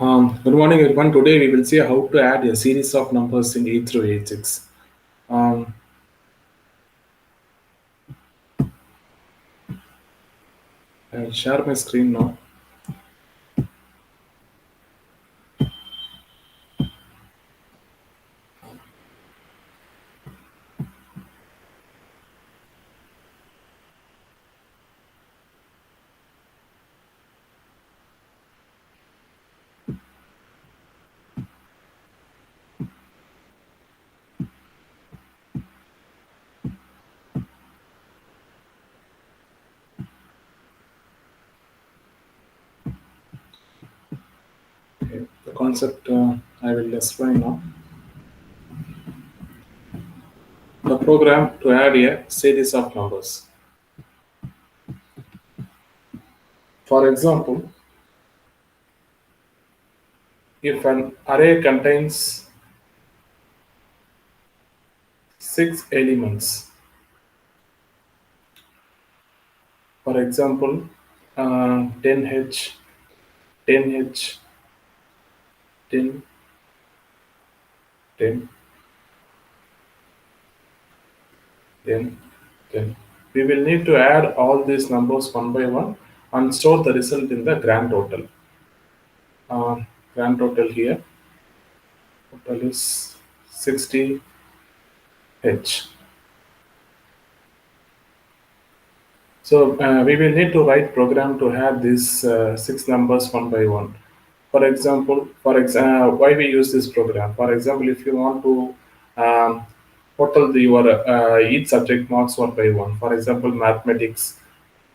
Good morning, everyone. Today we will see how to add a series of numbers in 8 through 86. Um, I'll share my screen now. Okay. The concept I will explain now. The program to add a series of numbers. For example, if an array contains 6 elements, for example, 10H, 10H, 10, 10, 10, 10. We will need to add all these numbers one by one and store the result in the grand total. Grand total here, total is 60H. So we will need to write program to have these six numbers one by one. For example, why we use this program? For example, if you want to total your each subject marks one by one. For example, mathematics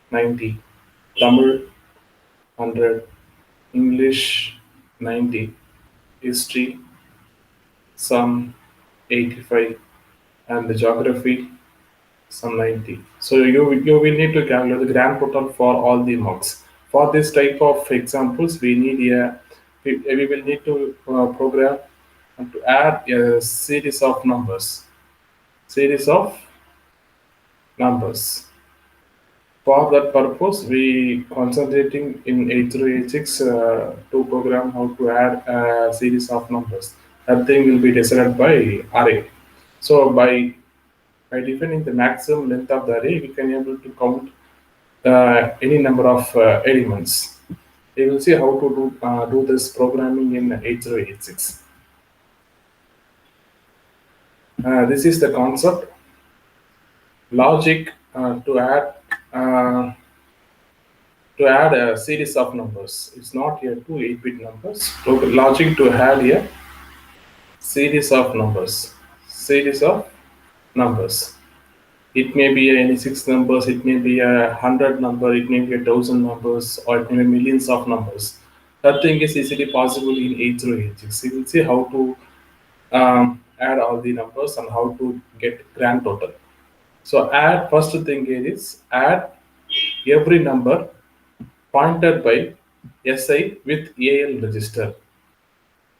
90, Tamil 100, English 90, history some 85, and the geography some 90. So you will need to calculate the grand total for all the marks. For this type of examples, we will need to program and to add a series of numbers. Series of numbers. For that purpose, we concentrating in 8 through 86 to program how to add a series of numbers. That thing will be decided by array. So by defining the maximum length of the array, we can able to count any number of elements. We will see how to do this programming in 8086. This is the concept. Logic uh, to add a series of numbers. It's not here two 8-bit numbers. So the logic to add a series of numbers. Series of numbers. It may be any six numbers, it may be 100 number, it may be 1,000 numbers, or it may be millions of numbers. That thing is easily possible in 8 through 86. You will see how to add all the numbers and how to get grand total. So add, first thing here is add every number pointed by SI with AL register.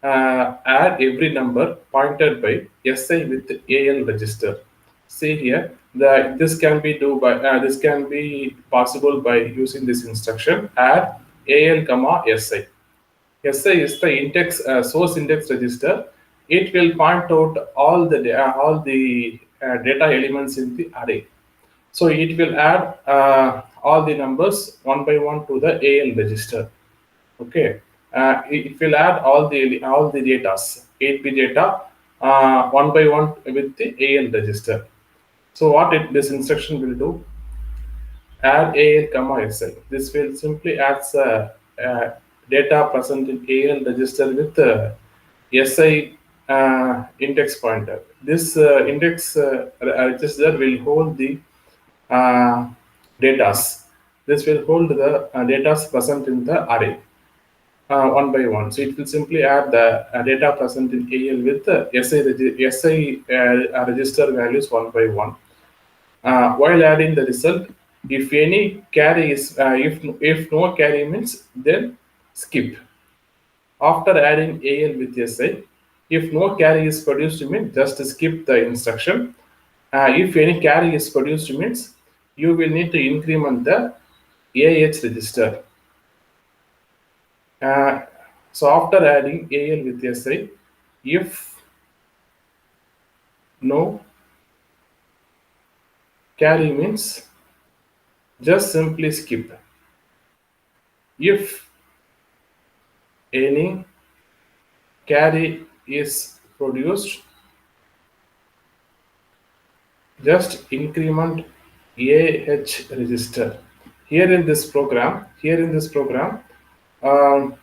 Add every number pointed by SI with AL register. See here, this can be this can be possible by using this instruction. Add AL comma SI. SI is the index source index register. It will point out all the data elements in the array. So it will add all the numbers one by one to the AL register. Okay, it will add all the datas, 8-bit data, one by one with the AL register. So what this instruction will do? Add AL comma SI. This will simply adds data present in AL register with SI index pointer. This index register will hold the datas. This will hold the datas present in the array one by one. So it will simply add the data present in AL with the SI register values one by one. While adding the result, if any carry is if no carry means then skip. After adding AL with SI, if no carry is produced means just skip the instruction. If any carry is produced means you will need to increment the AH register. So after adding AL with SI, if no carry means just simply skip. If any carry is produced, just increment AH register. Here in this program, um,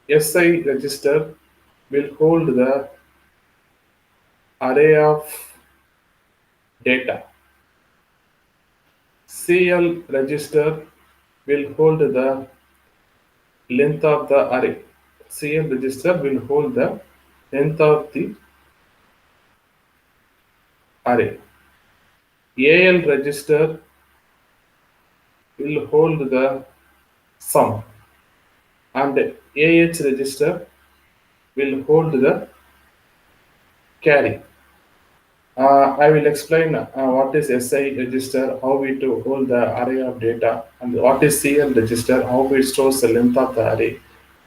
SI register will hold the array of data. CL register will hold the length of the array. CL register will hold the length of the array. AL register will hold the sum, and AH register will hold the carry. I will explain what is SI register, how we to hold the array of data, and what is CL register, how it stores the length of the array.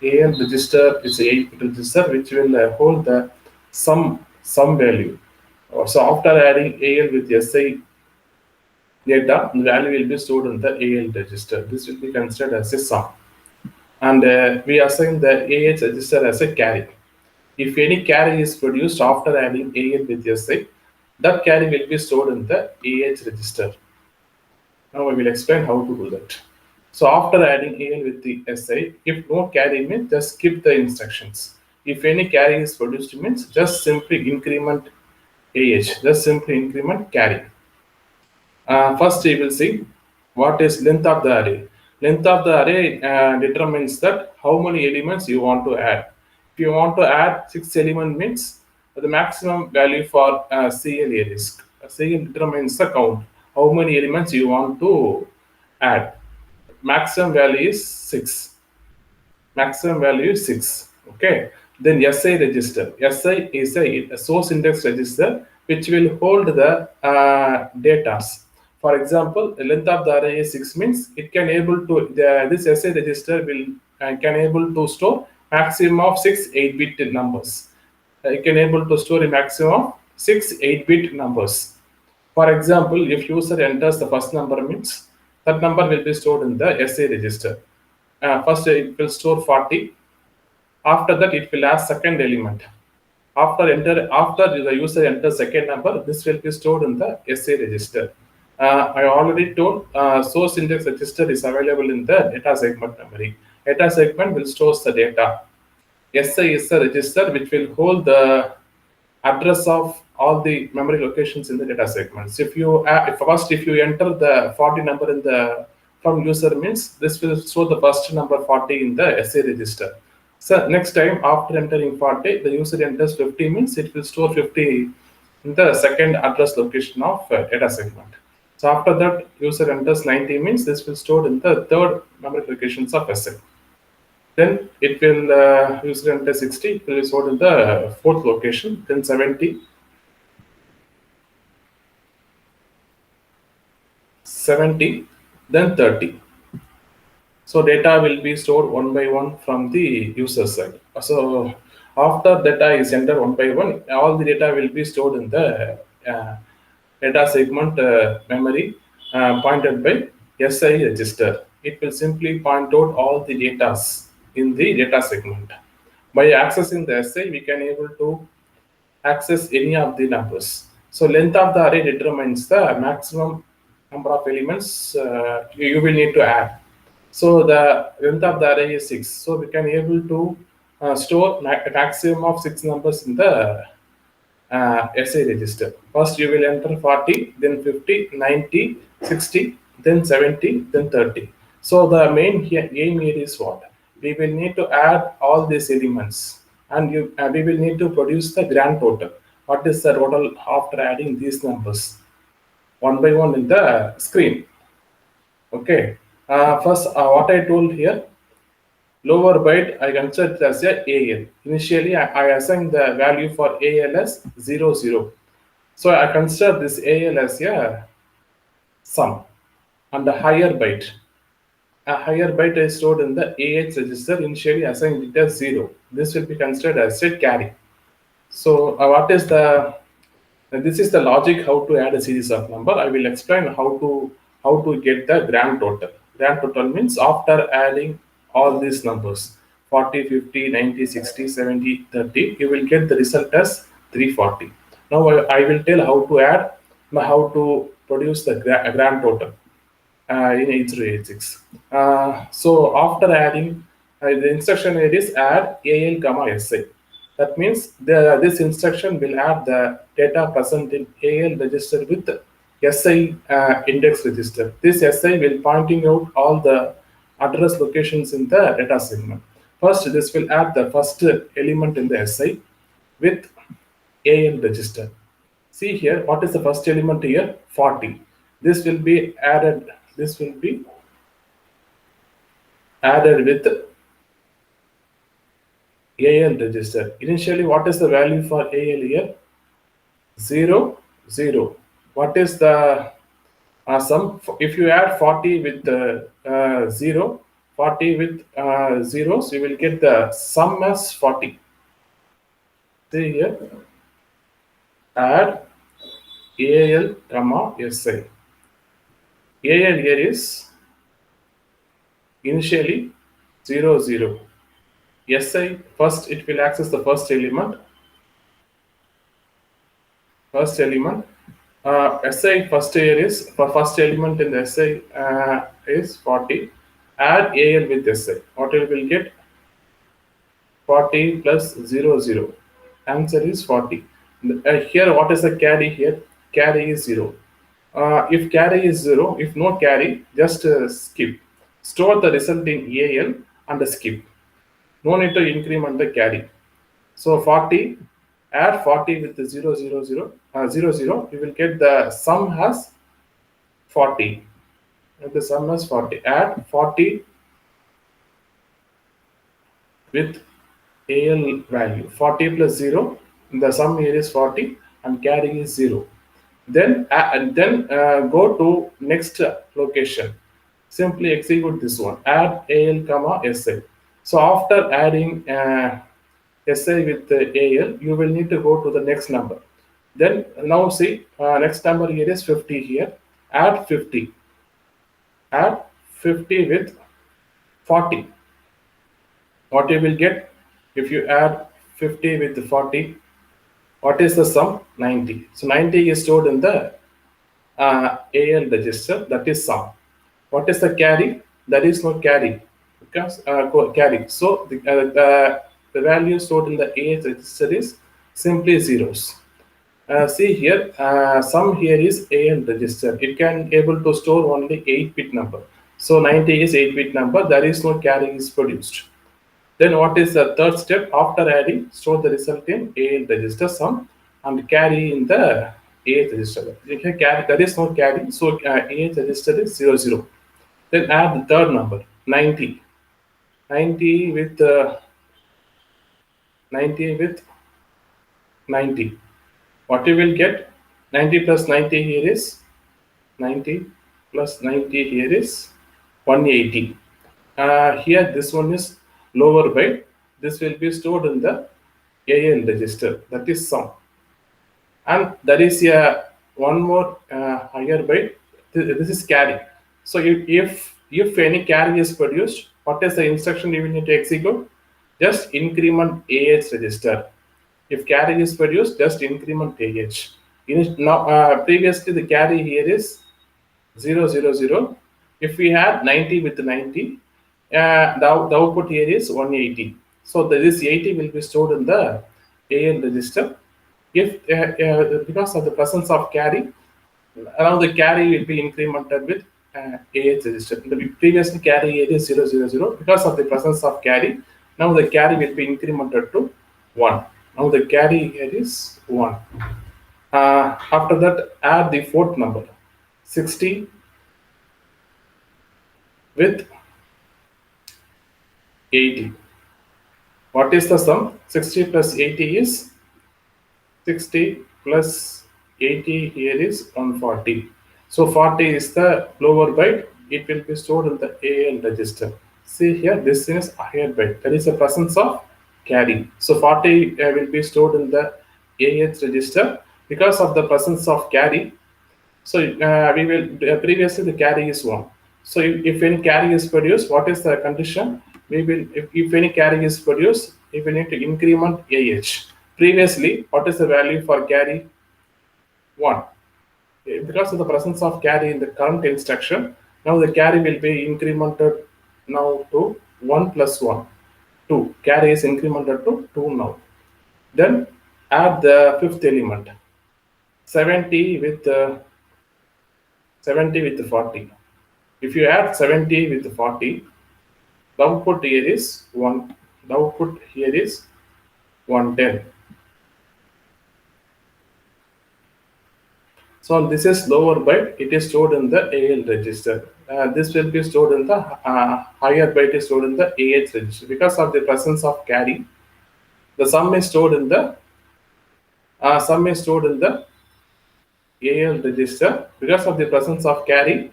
AL register is a 8-bit register which will hold the sum value. So after adding AL with SI data, the value will be stored in the AL register. This will be considered as a sum. And we assign the AH register as a carry. If any carry is produced after adding AL with SI, that carry will be stored in the AH register. Now I will explain how to do that. So after adding AL with the SI, if no carry means just skip the instructions. If any carry is produced means just simply increment AH, just simply increment carry. First we will see what is length of the array. Length of the array determines that how many elements you want to add. If you want to add 6 elements means the maximum value for CL is. CL determines the count. How many elements you want to add. Maximum value is 6. Maximum value is 6. Okay. Then SI register. SI is a source index register which will hold the data. For example, the length of the array is 6 means it can able to this SI register will can able to store maximum of 6 8-bit numbers. It can able to store a maximum of 6 8-bit numbers. For example, if user enters the first number means that number will be stored in the SI register. First it will store 40. After that it will ask second element. After the user enters second number, this will be stored in the SA register. I already told source index register is available in the data segment memory. Data segment will store the data. SA is the register which will hold the address of all the memory locations in the data segments. If you enter the 40 number in the from user means this will store the first number 40 in the SA register. So next time after entering 40, the user enters 50 means it will store 50 in the second address location of data segment. So after that user enters 90 means this will store in the third memory locations of SA. Then it will user enter 60, it will be stored in the fourth location, then 70, 70, then 30. So data will be stored one by one from the user side. So after data is entered one by one, all the data will be stored in the data segment memory pointed by SI register. It will simply point out all the data in the data segment. By accessing the SI, we can able to access any of the numbers. So length of the array determines the maximum number of elements you will need to add. So the length of the array is 6. So we can able to store a maximum of 6 numbers in the SA register. First you will enter 40, then 50, 90, 60, then 70, then 30. So the main aim here is what? We will need to add all these elements and we will need to produce the grand total. What is the total after adding these numbers? One by one in the screen. Okay. First, what I told here, lower byte I consider it as a AL. Initially, I assigned the value for AL as 0, 0. So I consider this AL as a sum and the higher byte. a higher byte is stored in the AH register, initially assigned it as 0. This will be considered as a carry. So what is the this is the logic how to add a series of number. I will explain how to get the grand total. Grand total means after adding all these numbers 40, 50, 90, 60, 70, 30, you will get the result as 340. Now I will tell how to add, how to produce the grand total in 8086. So after adding, the instruction here is add AL comma SI. That means this instruction will add the data present in AL register with SI index register. This SI will pointing out all the address locations in the data segment. First, this will add the first element in the SI with AL register. See here, what is the first element here? 40. This will be added. This will be added with AL register. Initially, what is the value for AL here? 0, 0. What is the sum? If you add 40 with 0, 40 with zeros, you will get the sum as 40. See here, add AL comma SI. AL here is initially 0, 0. SI, first it will access the first element. SI first here is, for first element in the SI is 40. Add AL with SI. What you will get? 40 plus 0, 0. Answer is 40. Here, what is the carry here? Carry is 0. If carry is 0, if no carry, just skip. Store the result in AL and skip. No need to increment the carry. So 40, add 40 with the 0, 0, 0, 0, 0, you will get the sum has 40. And the sum is 40. Add 40 with AL value. 40 plus 0, the sum here is 40 and carry is 0. Then go to next location. Simply execute this one. Add AL comma SI. So after adding SI with AL, you will need to go to the next number. Then now see, next number here is 50 here. Add 50. Add 50 with 40. What you will get if you add 50 with 40? What is the sum? 90. So 90 is stored in the AL register. That is sum. What is the carry? There is no carry because carry. So the value stored in the AH register is simply zeros. See here, sum here is AL register. It can able to store only 8-bit number. So 90 is 8-bit number. There is no carry is produced. Then what is the third step? After adding, store the result in AL register sum and carry in the AH register. There is no carry, so AH register is 0, 0. Then add the third number, 90. 90 with 90. What you will get? 90 plus 90 here is 90 plus 90 here is 180. Here this one is lower byte. This will be stored in the AL register. That is sum. And there is one more higher byte. This is carry. So if any carry is produced, what is the instruction you will need to execute? Just increment AH register. If carry is produced, just increment AH. Now previously the carry here is 0, 0, 0. If we had 90 with 90, the output here is 180. So this 80 will be stored in the AL register. If because of the presence of carry, now the carry will be incremented with AH register. The previously carry here is 0, 0, 0. Because of the presence of carry, now the carry will be incremented to 1. Now the carry here is 1. After that, add the fourth number, 60 with 80. What is the sum? 60 plus 80 is 60 plus 80 here is 140. So 40 is the lower byte. it will be stored in the AL register. See here, this is higher byte. There is a presence of carry. So 40 will be stored in the AH register because of the presence of carry. So we will previously the carry is 1. So if any carry is produced, what is the condition? We will if any carry is produced, we will need to increment AH. Previously, what is the value for carry? 1. Because of the presence of carry in the current instruction, now the carry will be incremented now to 1 plus 1. 2. Carry is incremented to 2 now. Then add the fifth element. 70 with 70 with 40. If you add 70 with 40, the output here is 1. The output here is 110. So this is lower byte. It is stored in the AL register. This will be stored in the higher byte is stored in the AH register. Because of the presence of carry, the sum is stored in the AL register. Because of the presence of carry,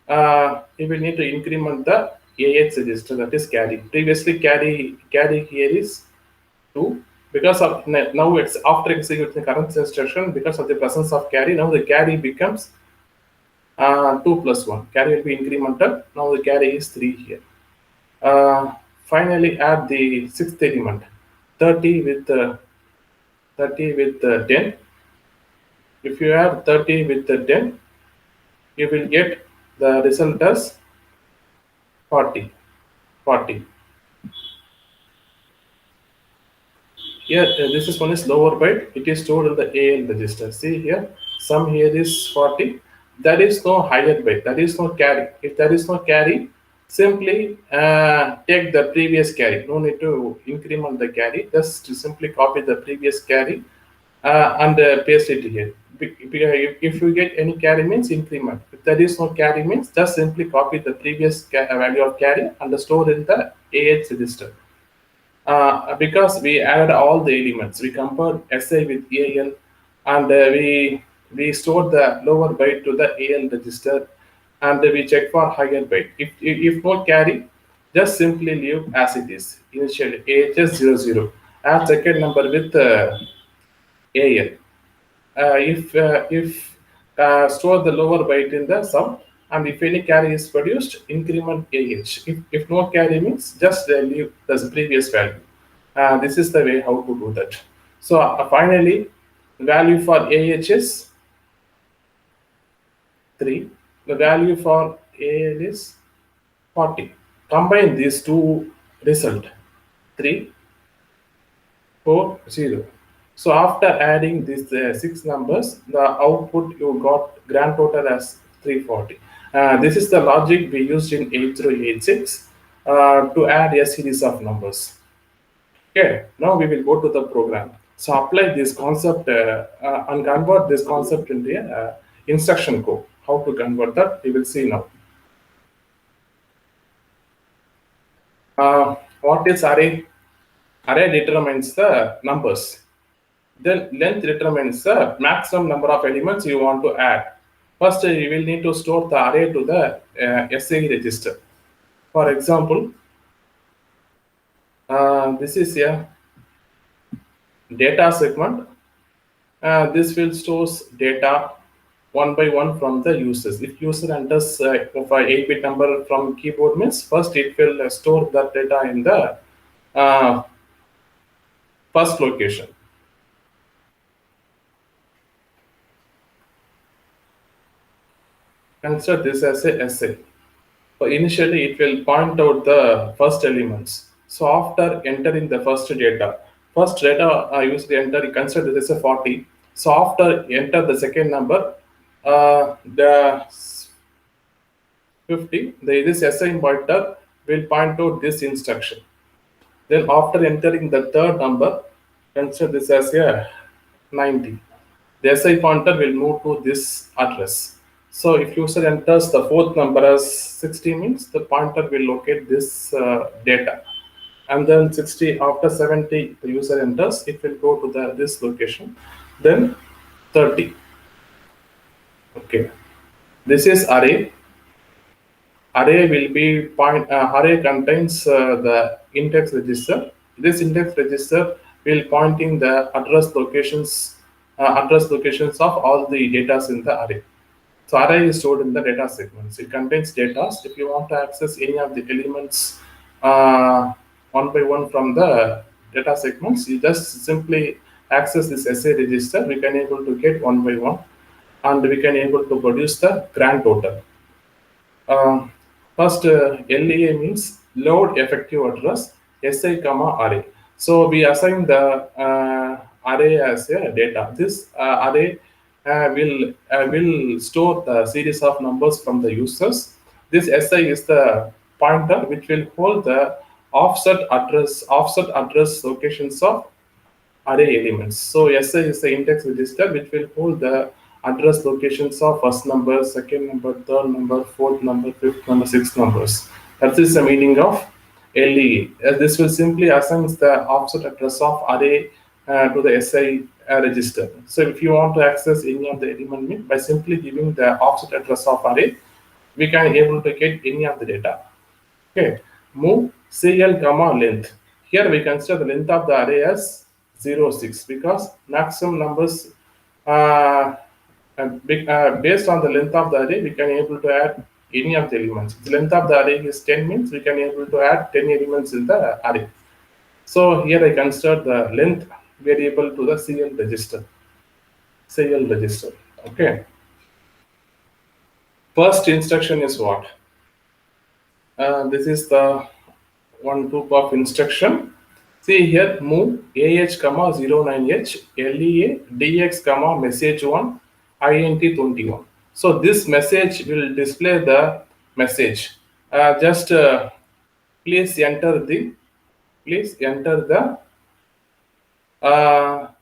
we will need to increment the AH register, that is carry. Previously carry here is 2. Because of now it's after executing the current instruction, because of the presence of carry, now the carry becomes 2 plus 1. Carry will be incremented. Now the carry is 3 here. Finally add the sixth element, 30 with 10. If you add 30 with 10, you will get the result as 40. Here, this is one is lower byte. It is stored in the AL register. See here, sum here is 40. There is no higher byte. There is no carry. If there is no carry, simply take the previous carry. No need to increment the carry. Just to simply copy the previous carry and paste it here. If you get any carry means increment. If there is no carry means just simply copy the previous value of carry and store in the AH register. Because we added all the elements, we compared SI with AL, and we stored the lower byte to the AL register, and we check for higher byte. If no carry, just simply leave as it is. Initially AHS 00. Add second number with AL. If store the lower byte in the sum, and if any carry is produced, increment AH. If no carry means just leave the previous value. This is the way how to do that. So finally, value for AH is 3. The value for AL is 40. Combine these two result, 3, 4, 0. So after adding these 6 numbers, the output you got grand total as 340. This is the logic we used in 8086 to add a series of numbers. Okay, now we will go to the program. So apply this concept and convert this concept into a instruction code. How to convert that, we will see now. What is array? Array determines the numbers. Then length determines the maximum number of elements you want to add. First, you will need to store the array to the SI register. For example, this is a data segment. This will store data one by one from the users. If user enters of a 8-bit number from keyboard means first it will store that data in the first location. Consider this as a SA. So initially it will point out the first elements. So after entering the first data usually enter, consider this as a 40. So after enter the second number, the 50, this SI pointer will point out this instruction. Then after entering the third number, consider this as a 90. The SI pointer will move to this address. So if user enters the fourth number as 60 means the pointer will locate this data. And then 60, after 70 the user enters, it will go to this location. Then 30. Okay. This is array. array will be array contains the index register. This index register will pointing the address locations of all the data in the array. So array is stored in the data segments. It contains data. If you want to access any of the elements one by one from the data segments, you just simply access this SA register. We can able to get one by one, and we can able to produce the grand total. Uh, First, LEA means load effective address, SI comma array. So we assign the array as a data. This array will store the series of numbers from the users. This SI is the pointer which will hold the offset address locations of array elements. So SI is the index register which will hold the address locations of first number, second number, third number, fourth number, fifth number, sixth numbers. That is the meaning of LEA. This will simply assign the offset address of array to the SI register. So if you want to access any of the element by simply giving the offset address of array, we can able to get any of the data. Okay, move CL comma length. Here we consider the length of the array as 0, 6 because maximum numbers based on the length of the array we can able to add any of the elements. If the length of the array is 10 means we can able to add 10 elements in the array. So here I consider the length variable to the CL register. CL register. Okay. First instruction is what? This is the one group of instruction. See here, move AH comma 09H LEA DX comma message 1 INT 21. So this message will display the message. Just please enter the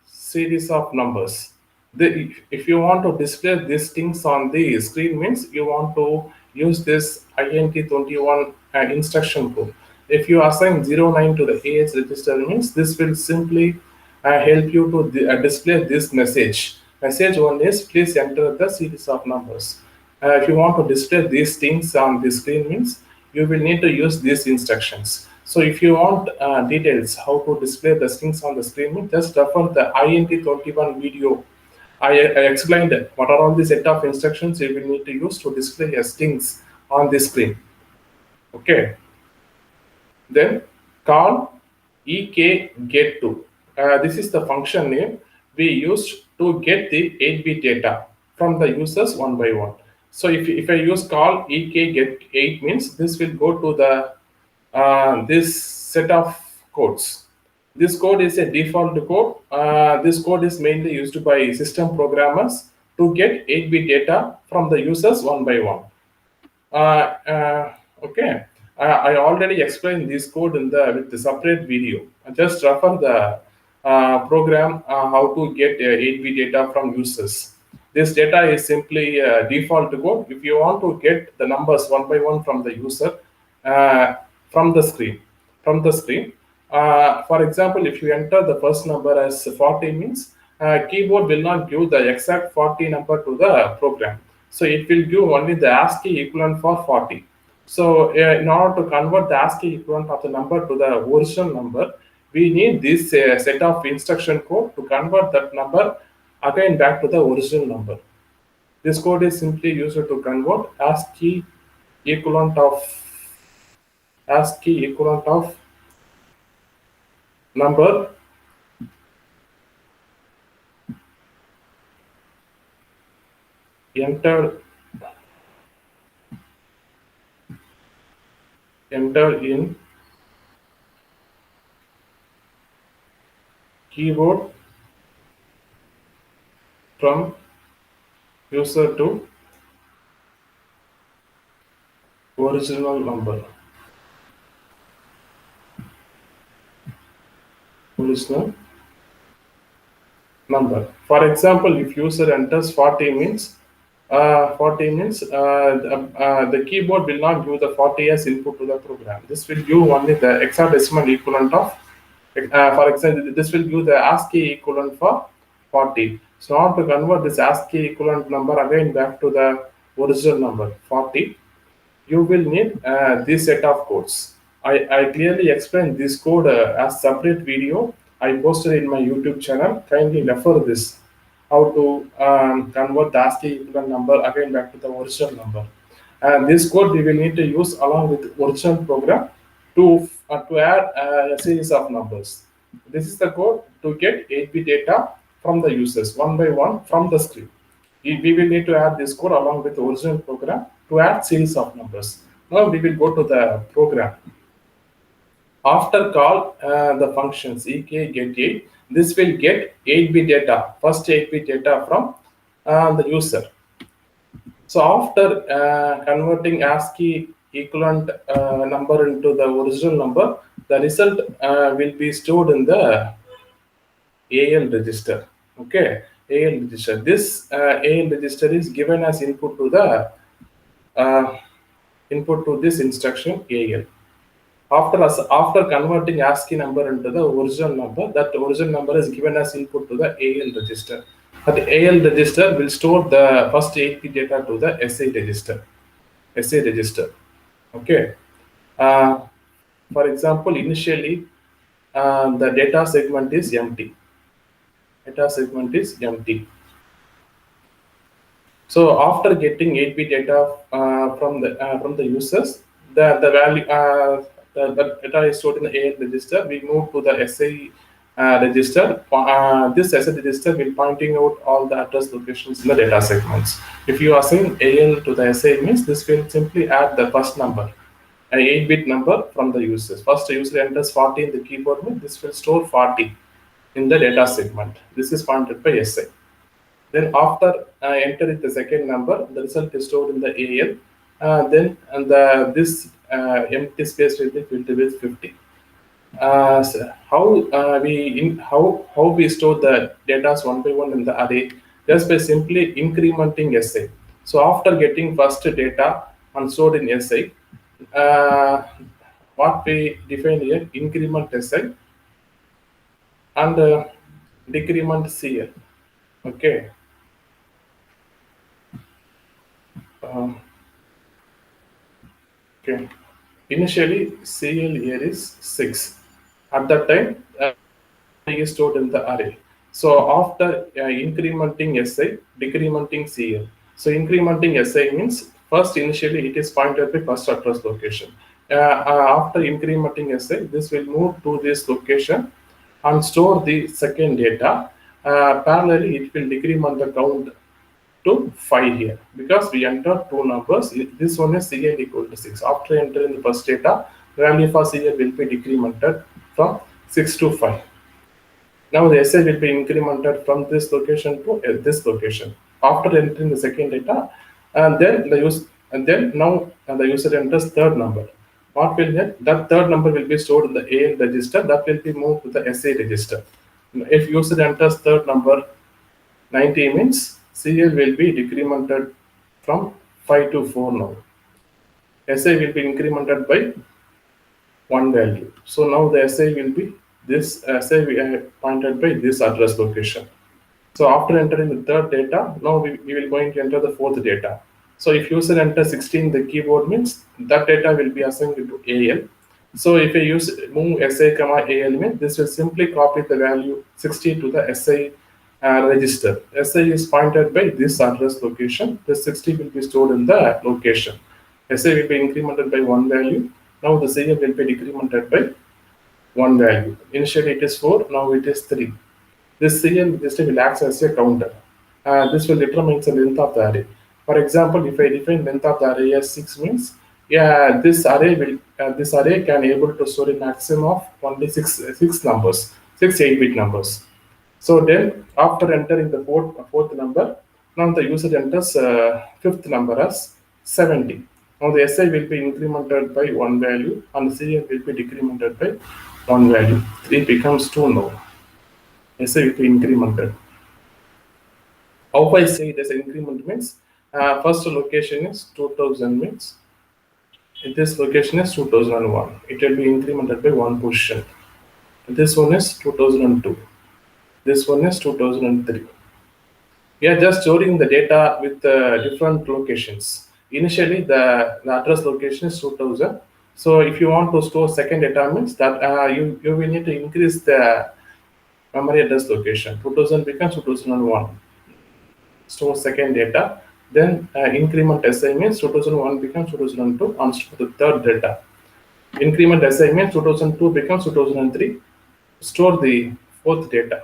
series of numbers. If you want to display these things on the screen means you want to use this INT21 instruction code. If you assign 09 to the AH register means this will simply help you to display this message. Message 1 is please enter the series of numbers. If you want to display these things on the screen means you will need to use these instructions. So if you want details how to display the strings on the screen, just refer the INT21 video. I explained what are all the set of instructions you will need to use to display your strings on the screen. Okay. Then call EK get to. This is the function name we used to get the 8-bit data from the users one by one. So if I use call EK get 8 means this will go to the this set of codes. This code is a default code. This code is mainly used by system programmers to get 8-bit data from the users one by one. Okay, I already explained this code in with the separate video. Just refer the program how to get 8-bit data from users. This data is simply default code. If you want to get the numbers one by one from the user from the screen, for example, if you enter the first number as 40 means keyboard will not give the exact 40 number to the program. So it will give only the ASCII equivalent for 40. So in order to convert the ASCII equivalent of the number to the original number, we need this set of instruction code to convert that number again back to the original number. This code is simply used to convert ASCII equivalent of number entered in keyboard from user to original number. For example, if user enters 40 means the keyboard will not give the 40 as input to the program. This will give only the hexadecimal equivalent of, for example, this will give the ASCII equivalent for 40. So now to convert this ASCII equivalent number again back to the original number 40, you will need this set of codes. I clearly explained this code as separate video I posted in my YouTube channel. Kindly refer this. How to convert the ASCII equivalent number again back to the original number. And this code we will need to use along with original program to add a series of numbers. This is the code to get 8-bit data from the users one by one from the screen. We will need to add this code along with the original program to add series of numbers. Now we will go to the program. After call the functions ek get 8, this will get 8-bit data, first 8-bit data from the user. So after converting ASCII equivalent number into the original number, the result will be stored in the AL register. Okay, AL register. This AL register is given as input to the input to this instruction AL. After converting ASCII number into the original number, that original number is given as input to the AL register. That AL register will store the first 8-bit data to the SA register. SA register. Okay. For example, initially the data segment is empty. Data segment is empty. So after getting 8-bit data from the users, the value the data is stored in the AL register. We move to the SA register. This SA register will pointing out all the address locations in the data segments. If you assign AL to the SA, means this will simply add the first number, an 8-bit number from the users. First user enters 40 in the keyboard, means this will store 40 in the data segment. This is pointed by SA. Then after entering the second number, the result is stored in the AL. Then this empty space will be filled with 50. So how we store the data one by one in the array? Just by simply incrementing SA. So after getting first data and stored in SA, what we define here, increment SA and decrement CL. Okay. Okay. Initially, CL here is 6. At that time, is stored in the array. So after incrementing SA, decrementing CL. So incrementing SA means first initially it is pointed by first address location. After incrementing SA, this will move to this location and store the second data. Parallelly, it will decrement the count to 5 here because we entered two numbers. This one is CL equal to 6. After entering the first data, value for CL will be decremented from 6 to 5. Now the SA will be incremented from this location to this location. After entering the second data, and then now the user enters third number. What will that third number will be stored in the AL register, that will be moved to the SA register. If user enters third number 90, means CL will be decremented from 5 to 4 now. SA will be incremented by 1 value. So now the SA will be this SA pointed by this address location. So after entering the third data, now we will going to enter the fourth data. So if user enters 16, the keyboard means that data will be assigned to AL. So if I use move SA comma AL, means this will simply copy the value 60 to the SA register. SA is pointed by this address location. The 60 will be stored in the location. SA will be incremented by 1 value. Now the CL will be decremented by 1 value. Initially it is 4, now it is 3. This CL register will act as a counter. This will determine the length of the array. For example, if I define length of the array as 6, means this array can able to store a maximum of only 6 numbers, 6 8-bit numbers. So then after entering the fourth number, now the user enters fifth number as 70. Now the SI will be incremented by 1 value and CL will be decremented by 1 value. 3 becomes 2 now. SI will be incremented. How I say this increment means first location is 2000, means this location is 2001. It will be incremented by 1 position. This one is 2002. This one is 2003. We are just storing the data with different locations. Initially, the address location is 2000. So if you want to store second data means that you will need to increase the memory address location. 2000 becomes 2001. Store second data. Then increment SI means 2001 becomes 2002 and store the third data. Increment SI means 2002 becomes 2003. Store the fourth data.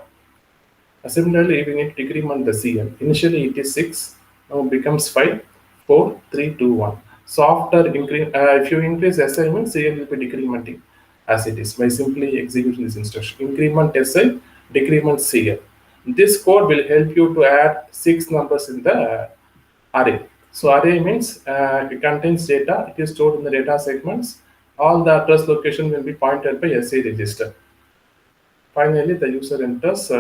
Similarly, we need to decrement the CL. Initially, it is 6, now becomes 5, 4, 3, 2, 1. So, after if you increase SI, means CL will be decrementing as it is by simply executing this instruction. Increment SI, decrement CL. This code will help you to add 6 numbers in the array. So, array means it contains data, it is stored in the data segments. All the address location will be pointed by SI register. Finally, the user enters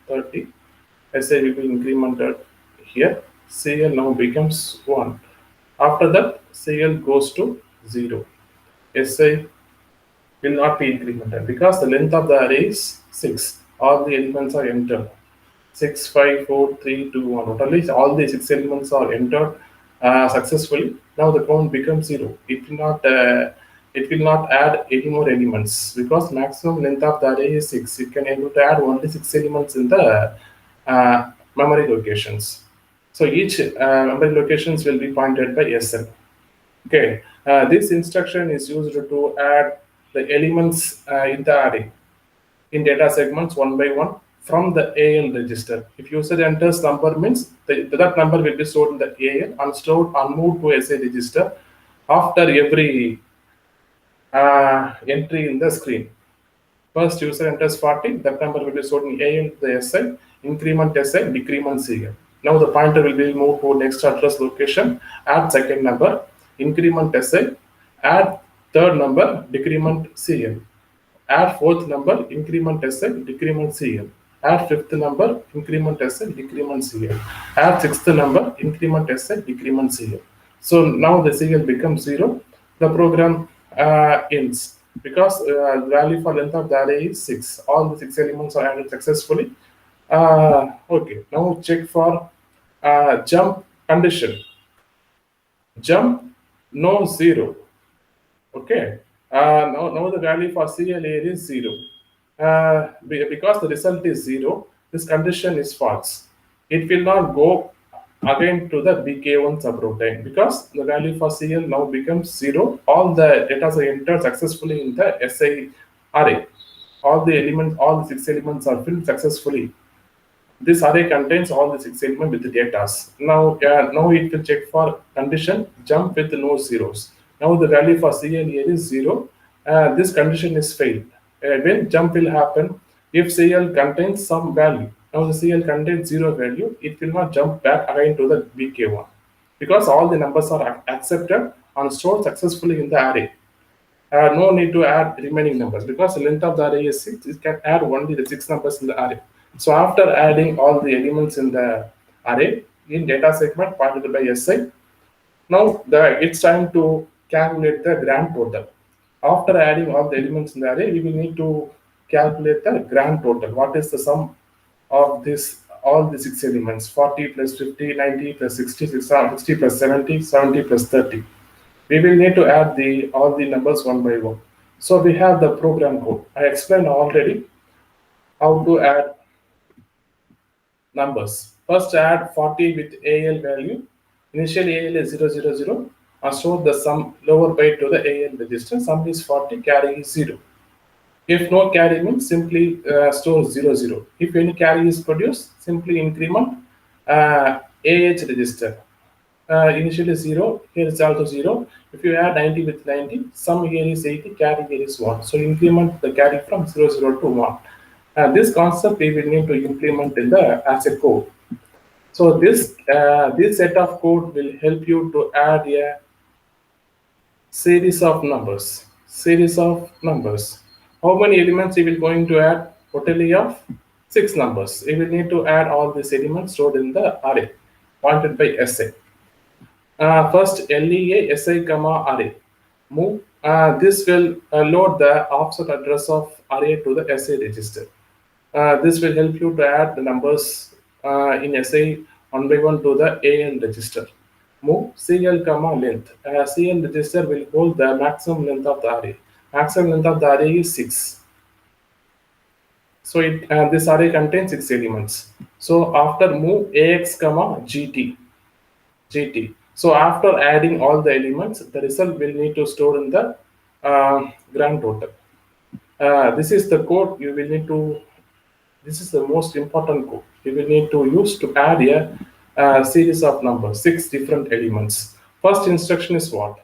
30. SI will be incremented here. CL now becomes 1. After that, CL goes to 0. SI will not be incremented because the length of the array is 6. All the elements are entered. 6, 5, 4, 3, 2, 1. At least all the 6 elements are entered successfully. Now the count becomes 0. It will not add any more elements because maximum length of the array is 6. It can able to add only 6 elements in the memory locations. So each memory locations will be pointed by SL. Okay, this instruction is used to add the elements in the array in data segments one by one from the AL register. If user enters number means that number will be stored in the AL and stored and moved to SA register after every entry in the screen. First user enters 40, that number will be stored in AL the SI, increment SI, decrement CL. Now the pointer will be moved to next address location, add second number, increment SI, add third number, decrement CL. Add fourth number, increment SI, decrement CL. Add fifth number, increment SI, decrement CL. Add sixth number, increment SI, decrement CL. So now the CL becomes 0. The program ends because the value for length of the array is 6. All the 6 elements are added successfully. Okay, now check for jump condition. Jump, no 0. Okay, now the value for CL is 0. Because the result is 0, this condition is false. It will not go again to the BK1 subroutine because the value for CL now becomes 0. All the data are entered successfully in the SI array. All the elements, all the 6 elements are filled successfully. This array contains all the 6 elements with the data. Now it will check for condition jump with no zeros. Now the value for CL here is 0. This condition is failed. When jump will happen, if CL contains some value. Now the CL contains 0 value, it will not jump back again to the BK1 because all the numbers are accepted and stored successfully in the array. No need to add remaining numbers because the length of the array is 6. It can add only the 6 numbers in the array. So after adding all the elements in the array in data segment pointed by SI, now it's time to calculate the grand total. After adding all the elements in the array, we will need to calculate the grand total. What is the sum of this all the 6 elements? 40 plus 50, 90 plus 60, 60 plus 70, 70 plus 30. We will need to add all the numbers one by one. So we have the program code. I explained already how to add numbers. First add 40 with AL value. Initially AL is 000 and store the sum lower byte to the AL register. Sum is 40, carry is 0. If no carry means simply store 00. If any carry is produced, simply increment AH register. Initially 0, here is also 0. If you add 90 with 90, sum here is 80, carry here is 1. So increment the carry from 00 to 1. This concept we will need to implement in as a code. So this set of code will help you to add a series of numbers. How many elements we will going to add? Totally of 6 numbers. We will need to add all these elements stored in the array pointed by SI. First LEA SI comma array. Move. This will load the offset address of array to the SI register. This will help you to add the numbers in SI one by one to the AL register. move CL comma length. CL register will hold the maximum length of the array. Maximum length of the array is 6. So this array contains 6 elements. So after move AX comma GT. So after adding all the elements, the result will need to store in the grand total. This is the code you will need to. This is the most important code you will need to use to add a series of numbers, 6 different elements. First instruction is what?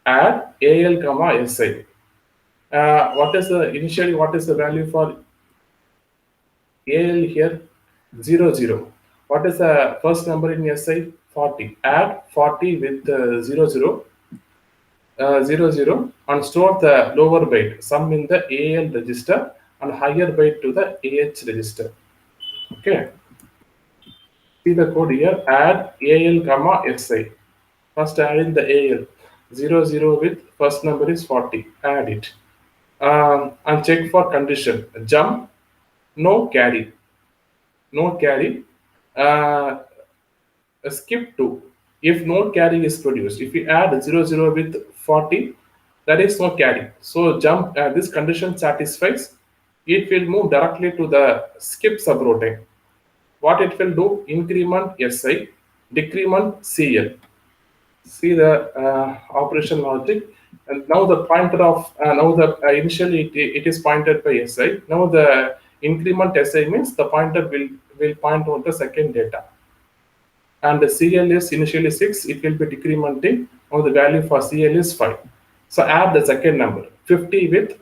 Add AL comma SI. What is the initially? What is the value for AL here? 00. What is the first number in SI? 40. Add 40 with 00. 00 and store the lower byte sum in the AL register and higher byte to the AH register. Okay. See the code here. Add AL comma SI. First add in the AL 00 with first number is 40. Add it. And check for condition. Jump. No carry. No carry. Skip to. If no carry is produced, if you add 00 with 40, there is no carry. So jump. This condition satisfies. It will move directly to the skip subroutine. What it will do? Increment SI, decrement CL. See the operation logic. And now the pointer of now the initially it is pointed by SI. Now the increment SI means the pointer will point on the second data. And the CL is initially 6, it will be decrementing. Now the value for CL is 5. So add the second number 50 with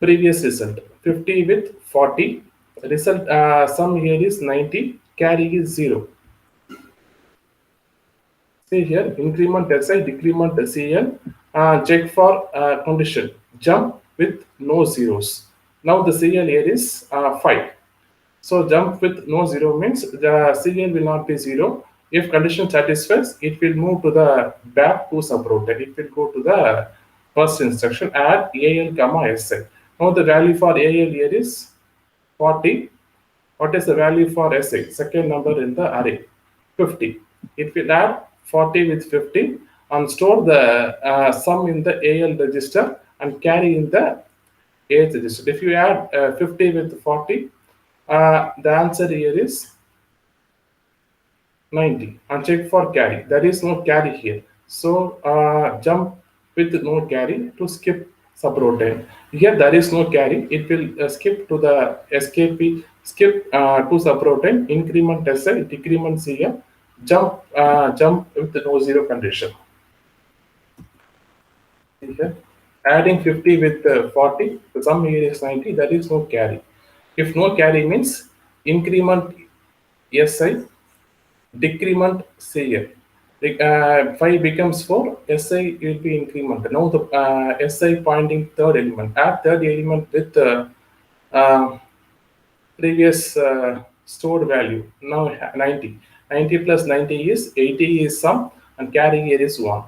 previous result, 50 with 40. Result sum here is 90, carry is 0. See here, increment SI, decrement CL. Check for condition. Jump with no zeros. Now the CL here is 5. So jump with no 0 means the CL will not be 0. If condition satisfies, it will move to the back to subroutine. It will go to the first instruction, add AL comma SI. Now the value for AL here is 40. What is the value for SI? Second number in the array, 50. It will add 40 with 50 and store the sum in the AL register and carry in the AH register. If you add 50 with 40, the answer here is 90 and check for carry. There is no carry here. So jump with no carry to skip subroutine. Here there is no carry. It will skip to the escape, skip to subroutine, increment SI, decrement CL, jump with no 0 condition. Here, adding 50 with 40, the sum here is 90. There is no carry. If no carry means increment SI, decrement CL. 5 becomes 4, SI will be increment. Now the SI pointing third element. Add third element with previous stored value. Now 90. 90 plus 90 is 80 is sum and carry here is 1.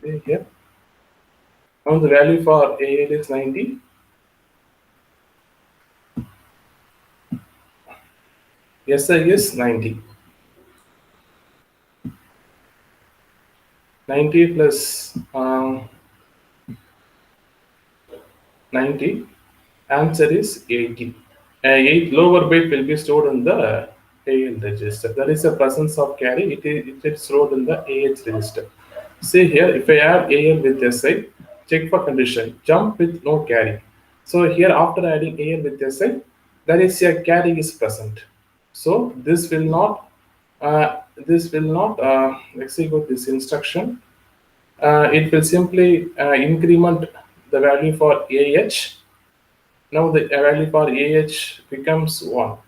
See here. Now the value for AL is 90. SI is 90. 90 plus 90, answer is 80. 8 lower bit will be stored in the AL register. There is a presence of carry, it is stored in the AH register. See here, if I add AL with SI, check for condition, jump with no carry. So here after adding AL with SI, there is a carry is present. So this will not execute this instruction. It will simply increment the value for AH. Now the value for AH becomes 1.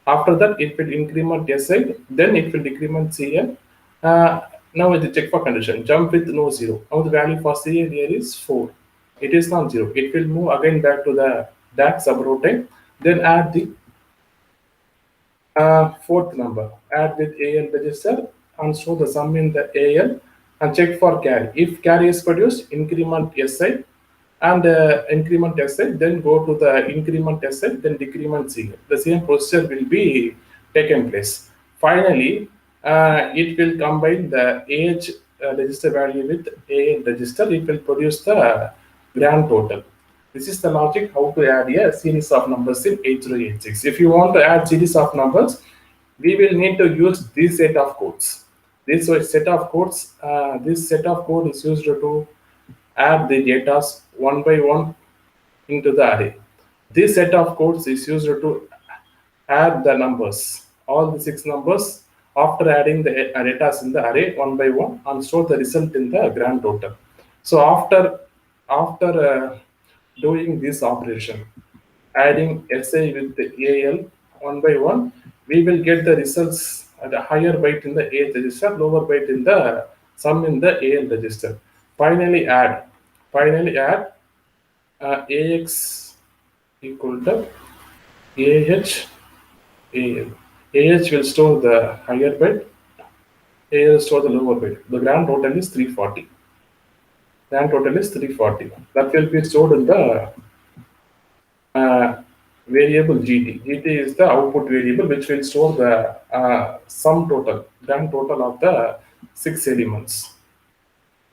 After that, it will increment SI, then it will decrement CL. Now it will check for condition, jump with no 0. Now the value for CL here is 4. It is not 0. It will move again back to the DAC subroutine, then add the fourth number, add with AL register and show the sum in the AL and check for carry. If carry is produced, increment SI and increment SI, then go to the increment SI, then decrement CL. The same procedure will be taken place. Finally, it will combine the age register value with AN register. It will produce the grand total. This is the logic how to add a series of numbers in 8086. If you want to add series of numbers, we will need to use this set of codes. This set of codes, this set of code is used to add the data one by one into the array. This set of codes is used to add the numbers, all the 6 numbers, after adding the data in the array one by one and store the result in the grand total. So after doing this operation, adding SI with the AL one by one, we will get the results at a higher byte in the A register, lower byte in the sum in the AL register. Finally add AX equal to AH AL. AH will store the higher byte, AL will store the lower byte. The grand total is 340. Grand total is 340. That will be stored in the variable GT. GT is the output variable which will store the sum total, grand total of the 6 elements.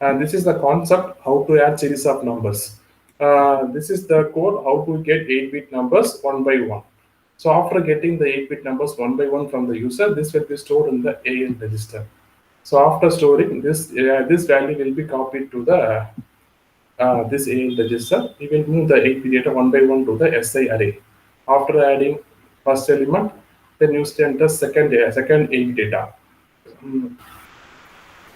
And this is the concept how to add series of numbers. This is the code how to get 8-bit numbers one by one. So after getting the 8-bit numbers one by one from the user, this will be stored in the AN register. So after storing this, this value will be copied to the this AN register. We will move the 8-bit data one by one to the SI array. After adding first element, then you enter second 8-bit data.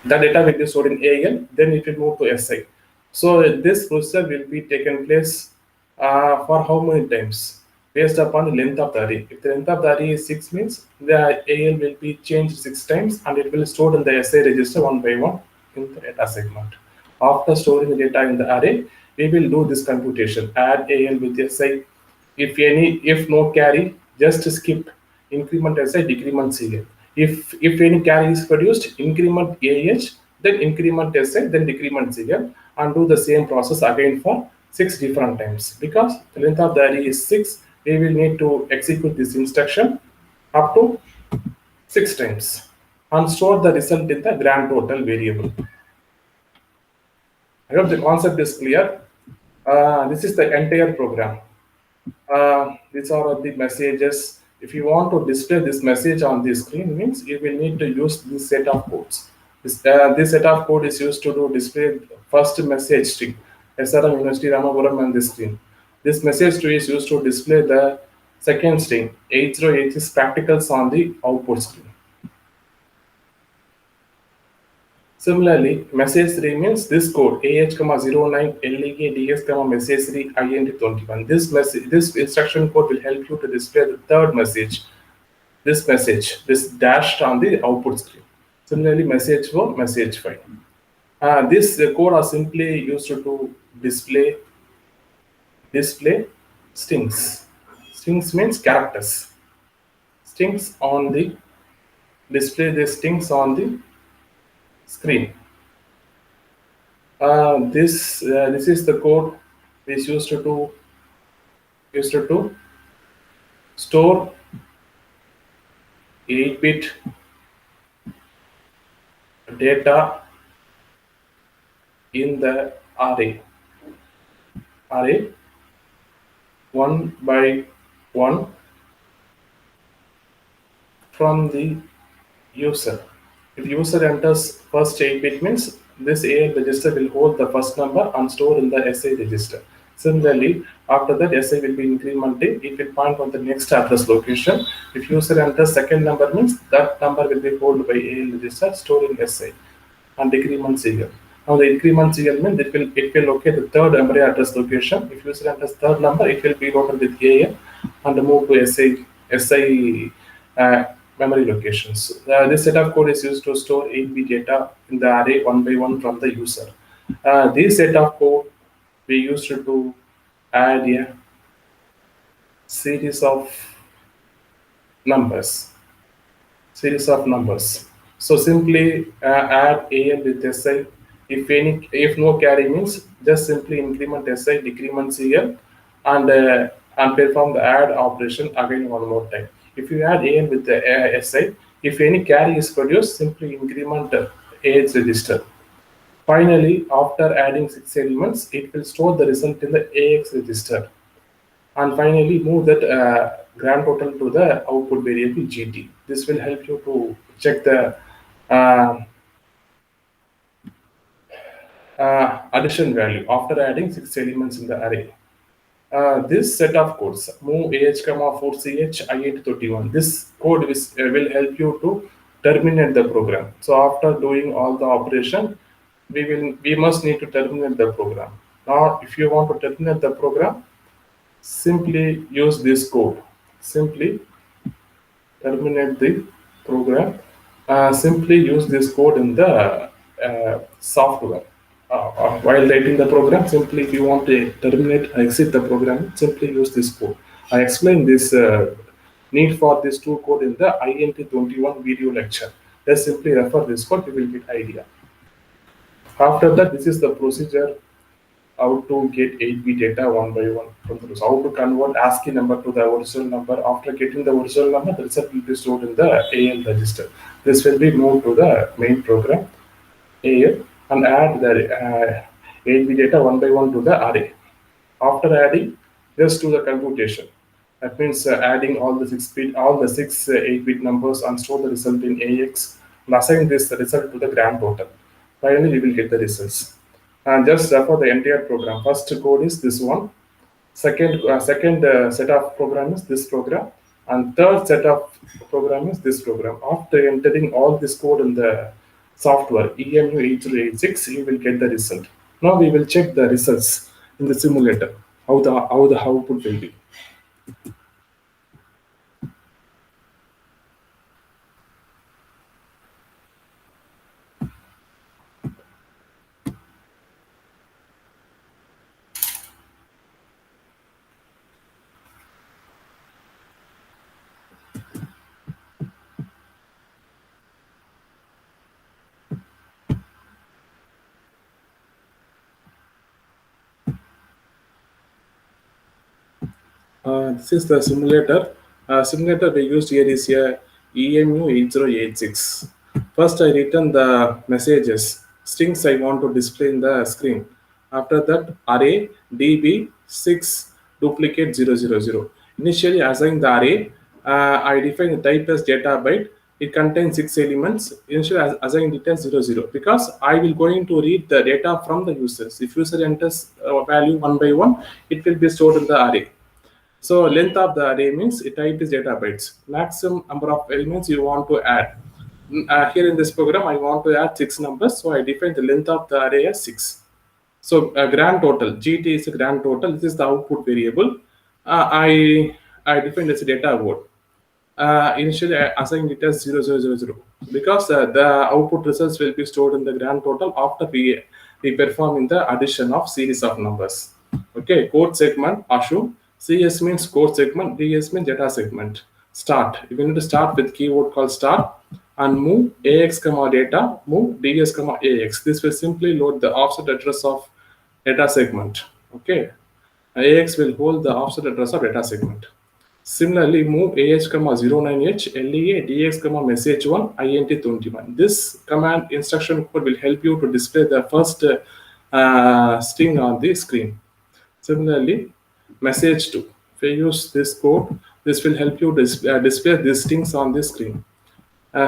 The data will be stored in AN, then it will move to SI. So this procedure will be taken place for how many times? Based upon the length of the array. If the length of the array is 6 means the AN will be changed 6 times and it will store in the SI register one by one in the data segment. After storing the data in the array, we will do this computation. Add AN with SI. If no carry, just skip increment SI, decrement CL. If any carry is produced, increment AH, then increment SI, then decrement CL, and do the same process again for 6 different times. Because the length of the array is 6, we will need to execute this instruction up to 6 times and store the result in the grand total variable. I hope the concept is clear. This is the entire program. These are the messages. If you want to display this message on the screen, means you will need to use this set of codes. This set of code is used to display first message string, SRM University Ramapuram on the screen. This message tree is used to display the second string, 8086 practicals on the output screen. Similarly, message 3 means this code AH,09 LEK DS, message 3 INT21. This instruction code will help you to display the third message. This dashed on the output screen. Similarly, message 4, message 5. This code are simply used to display strings. Strings means characters. Strings on the display the strings on the screen. This is the code which used to store 8-bit data in the array one by one from the user. If user enters first 8-bit means this AL register will hold the first number and store in the SI register. Similarly, after that SI will be incremented. It will point on the next address location. If user enters second number means that number will be held by AL register storing SI and decrement serial. Now the increment serial means it will locate the third memory address location. If user enters third number, it will be loaded with AL and move to SI memory locations. This set of code is used to store 8-bit data in the array one by one from the user. This set of code we used to add a series of numbers. So simply add AL with SI. If no carry means just simply increment SI, decrement CL, and perform the add operation again one more time. If you add AN with the SI, If any carry is produced, simply increment AH register. Finally, after adding 6 elements, it will store the result in the AX register. And finally, move that grand total to the output variable GT. This will help you to check the uh, addition value after adding 6 elements in the array. This set of codes, move AH, 4CH, I831. This code will help you to terminate the program. So after doing all the operation, we must need to terminate the program. Now, if you want to terminate the program, simply use this code. Simply terminate the program. Simply use this code in the software. While writing the program, simply if you want to terminate, exit the program, simply use this code. I explained this need for this two code in the INT21 video lecture. Just simply refer this code, you will get idea. After that, this is the procedure how to get 8-bit data one by one from the how to convert ASCII number to the original number. After getting the original number, the result will be stored in the AL register. This will be moved to the main program AL and add the 8-bit data one by one to the array. After adding, just do the computation. That means adding all the 6 8-bit numbers and store the result in AX and assign this result to the grand total. Finally, we will get the results. And just for the entire program, first code is this one. Second set of program is this program, and third set of program is this program. After entering all this code in the software EMU8086, you will get the result. Now we will check the results in the simulator. How the output will be. This is the simulator. Simulator we used here is a EMU8086. First, I written the messages, strings I want to display in the screen. After that, array db6 duplicate 000. Initially, assign the array. I define the type as data byte. It contains 6 elements. Initially, assign it as 00 because I will going to read the data from the users. If user enters value one by one, it will be stored in the array. So length of the array means type is data bytes. Maximum number of elements you want to add. Here in this program, I want to add 6 numbers. So I define the length of the array as 6. So grand total, GT is a grand total. This is the output variable. I define as a data word. Initially, I assign it as 0000 because the output results will be stored in the grand total after we perform in the addition of series of numbers. Okay, code segment, assume. CS means code segment, DS means data segment. Start. You need to start with keyword called start and move AX, data, move DS, AX. This will simply load the offset address of data segment. Okay. AX will hold the offset address of data segment. Similarly, move AH, 09H, LEA, DX, message 1, INT21. This command instruction code will help you to display the first string on the screen. Similarly, message 2. If you use this code, this will help you display these strings on the screen.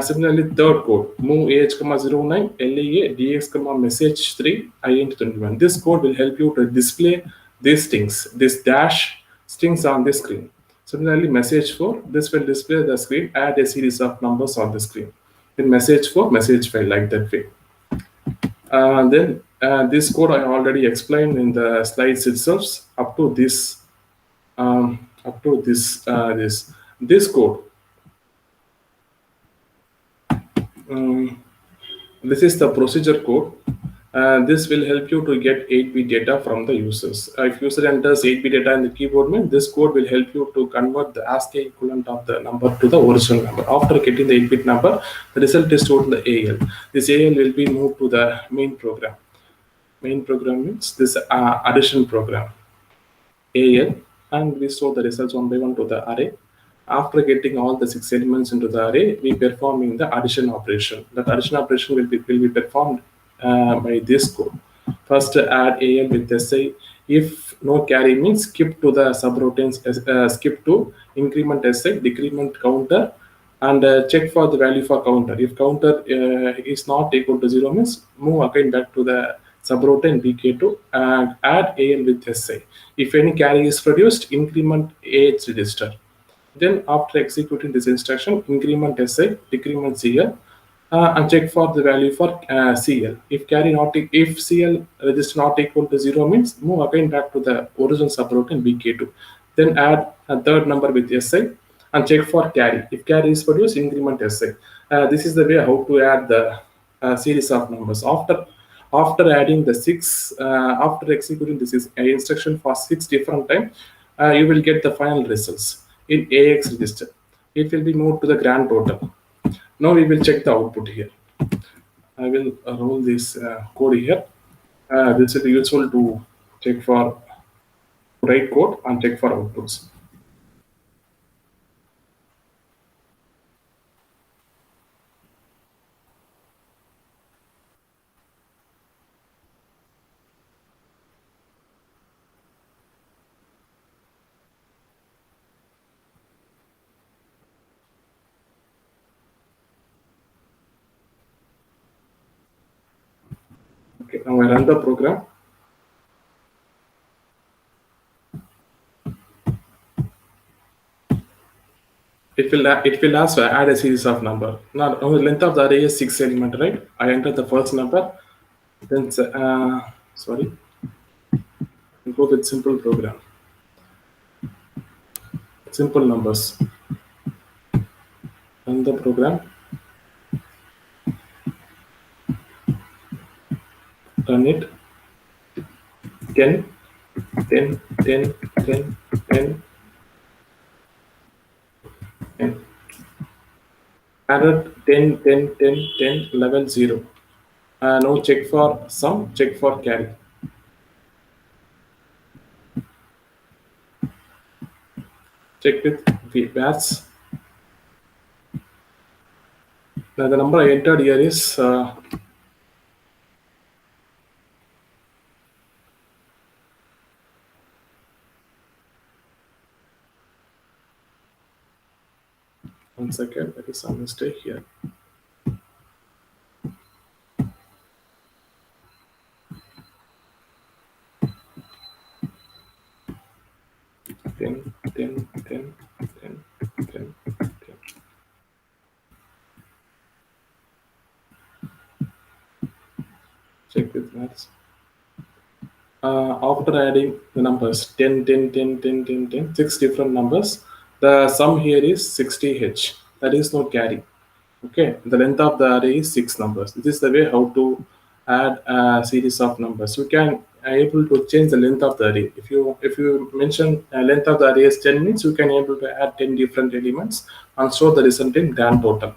Similarly, third code, move AH, 09, LEA, DX, message 3, INT21. This code will help you to display these strings, this dash strings on the screen. Similarly, message 4, this will display the screen, add a series of numbers on the screen. In message 4, message file like that way. Then this code I already explained in the slides itself up to this this code. This is the procedure code. This will help you to get 8-bit data from the users. If user enters 8-bit data in the keyboard, this code will help you to convert the ASCII equivalent of the number to the original number. After getting the 8-bit number, the result is stored in the AL. This AL will be moved to the main program. Main program means this addition program, AL, and we store the results one by one to the array. After getting all the 6 elements into the array, we performing the addition operation. That addition operation will be performed by this code. First, add AL with SI. If no carry means skip to the subroutines, skip to increment SI, decrement counter, and check for the value for counter. If counter is not equal to 0 means move again back to the subroutine BK2 and add AL with SI. If any carry is produced, increment AH register. Then after executing this instruction, increment SI, decrement CL, and check for the value for CL. If carry not if CL register not equal to 0 means move again back to the original subroutine BK2. Then add a third number with SI and check for carry. If carry is produced, increment SI. This is the way how to add the series of numbers. After adding the after executing this instruction for 6 different times, you will get the final results in AX register. It will be moved to the grand total. Now we will check the output here. I will roll this code here. This will be useful to check for write code and check for outputs. Okay, now I run the program. It will also add a series of number. Now the length of the array is 6 element, right? I enter the first number, then sorry, we go with simple program. Simple numbers. Run the program. Run it. 10, 10, 10, 10, 10, 10. Added 10, 10, 10, 10, level 0. Now check for sum, check for carry. Check with VARs. Now the number I entered here is one second, there is some mistake here. Ten, 10, 10, 10, 10, 10. Check with maths. After adding the numbers 10, 10, 10, 10, 10, 10, 6 different numbers, the sum here is 60H. That is no carry. Okay, the length of the array is 6 numbers. This is the way how to add a series of numbers. You can able to change the length of the array. If you mention length of the array is 10 means you can able to add 10 different elements and store the result in grand total.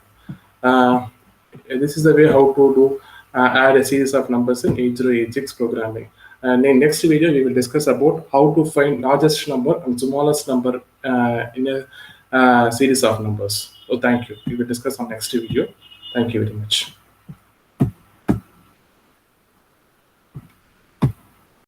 This is the way how to do add a series of numbers in 8086 programming. And in next video we will discuss about how to find largest number and smallest number in a series of numbers. So thank you. We will discuss on next video. Thank you very much.